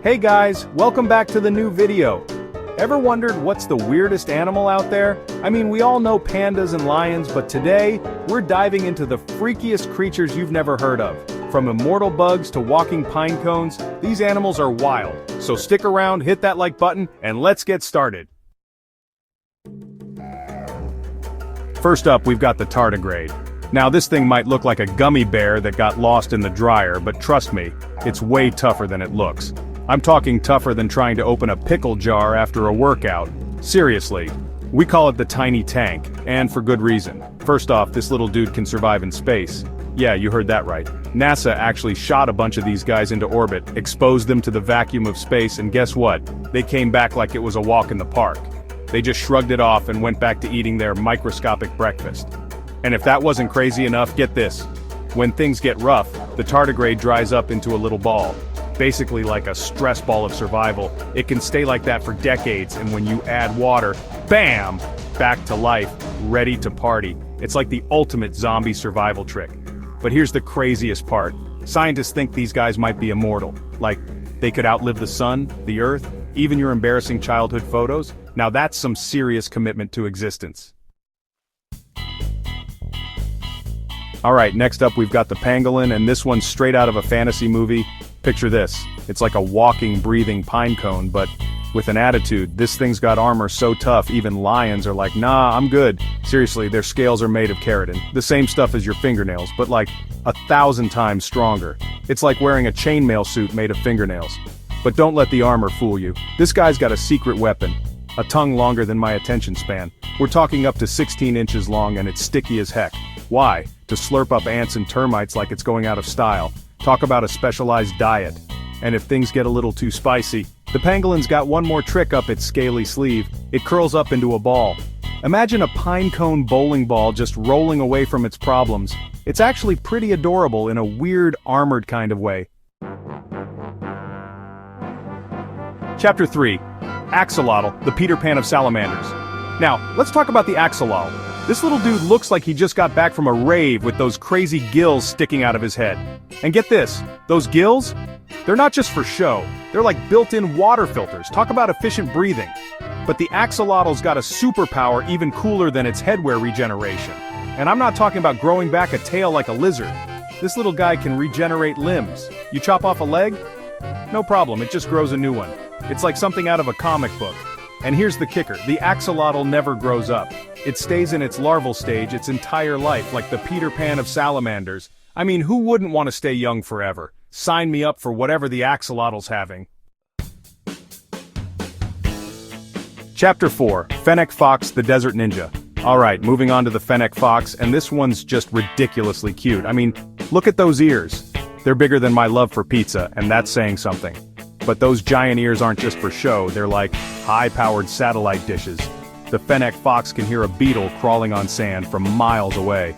Hey guys, welcome back to the new video. Ever wondered what's the weirdest animal out there? I mean, we all know pandas and lions, but today, we're diving into the freakiest creatures you've never heard of. From immortal bugs to walking pine cones, these animals are wild. So stick around, hit that like button, and let's get started. First up, we've got the tardigrade. Now this thing might look like a gummy bear that got lost in the dryer, but trust me, it's way tougher than it looks. I'm talking tougher than trying to open a pickle jar after a workout. Seriously. We call it the tiny tank, and for good reason. First off, this little dude can survive in space. Yeah, you heard that right. NASA actually shot a bunch of these guys into orbit, exposed them to the vacuum of space, and guess what? They came back like it was a walk in the park. They just shrugged it off and went back to eating their microscopic breakfast. And if that wasn't crazy enough, get this. When things get rough, the tardigrade dries up into a little ball. Basically like a stress ball of survival. It can stay like that for decades, and when you add water, bam! Back to life, ready to party. It's like the ultimate zombie survival trick. But here's the craziest part. Scientists think these guys might be immortal. Like, they could outlive the sun, the earth, even your embarrassing childhood photos. Now that's some serious commitment to existence. Alright, next up we've got the pangolin, and this one's straight out of a fantasy movie. Picture this. It's like a walking, breathing pine cone, but with an attitude. This thing's got armor so tough even lions are like, nah, I'm good. Seriously, their scales are made of keratin. The same stuff as your fingernails, but like 1,000 times stronger. It's like wearing a chainmail suit made of fingernails. But don't let the armor fool you. This guy's got a secret weapon. A tongue longer than my attention span. We're talking up to 16 inches long, and it's sticky as heck. Why? To slurp up ants and termites like it's going out of style. Talk about a specialized diet. And if things get a little too spicy, the pangolin's got one more trick up its scaly sleeve. It curls up into a ball. Imagine a pinecone bowling ball just rolling away from its problems. It's actually pretty adorable in a weird, armored kind of way. Chapter 3. Axolotl, the Peter Pan of Salamanders. Now, let's talk about the axolotl. This little dude looks like he just got back from a rave with those crazy gills sticking out of his head. And get this, those gills? They're not just for show, they're like built-in water filters. Talk about efficient breathing. But the axolotl's got a superpower even cooler than its headwear regeneration. And I'm not talking about growing back a tail like a lizard. This little guy can regenerate limbs. You chop off a leg? No problem, it just grows a new one. It's like something out of a comic book. And here's the kicker, the axolotl never grows up. It stays in its larval stage its entire life, like the Peter Pan of Salamanders. I mean, who wouldn't want to stay young forever? Sign me up for whatever the axolotl's having. Chapter 4, Fennec Fox, the Desert Ninja. Alright, moving on to the Fennec Fox, and this one's just ridiculously cute. I mean, look at those ears. They're bigger than my love for pizza, and that's saying something. But those giant ears aren't just for show, they're like high-powered satellite dishes. The Fennec Fox can hear a beetle crawling on sand from miles away.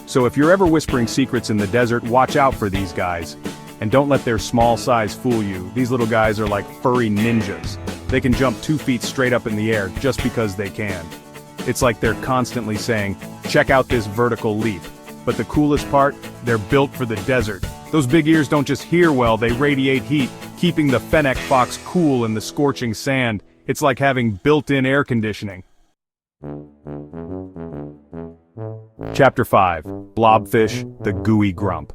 So if you're ever whispering secrets in the desert, watch out for these guys. And don't let their small size fool you. These little guys are like furry ninjas. They can jump 2 feet straight up in the air just because they can. It's like they're constantly saying, check out this vertical leap. But the coolest part, they're built for the desert. Those big ears don't just hear well, they radiate heat, keeping the Fennec Fox cool in the scorching sand. It's like having built-in air conditioning. Chapter 5. Blobfish, the Gooey Grump.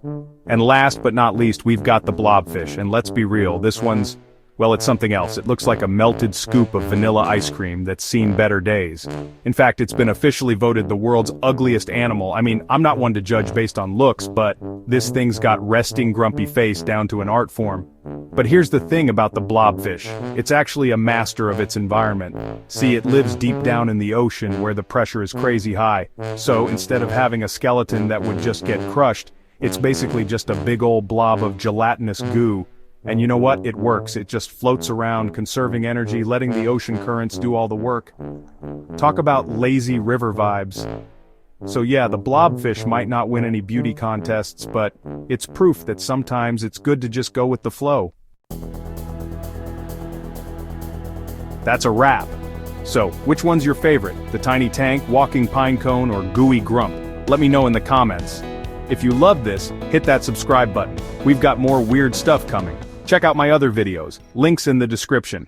And last but not least, we've got the blobfish, and let's be real, this one's, well, it's something else. It looks like a melted scoop of vanilla ice cream that's seen better days. In fact, it's been officially voted the world's ugliest animal. I mean, I'm not one to judge based on looks, but this thing's got resting grumpy face down to an art form. But here's the thing about the blobfish. It's actually a master of its environment. See, it lives deep down in the ocean where the pressure is crazy high. So instead of having a skeleton that would just get crushed, it's basically just a big old blob of gelatinous goo. And you know what? It works. It just floats around, conserving energy, letting the ocean currents do all the work. Talk about lazy river vibes. So yeah, the blobfish might not win any beauty contests, but it's proof that sometimes it's good to just go with the flow. That's a wrap. So, which one's your favorite? The tiny tank, walking pinecone, or gooey grump? Let me know in the comments. If you love this, hit that subscribe button. We've got more weird stuff coming. Check out my other videos, links in the description.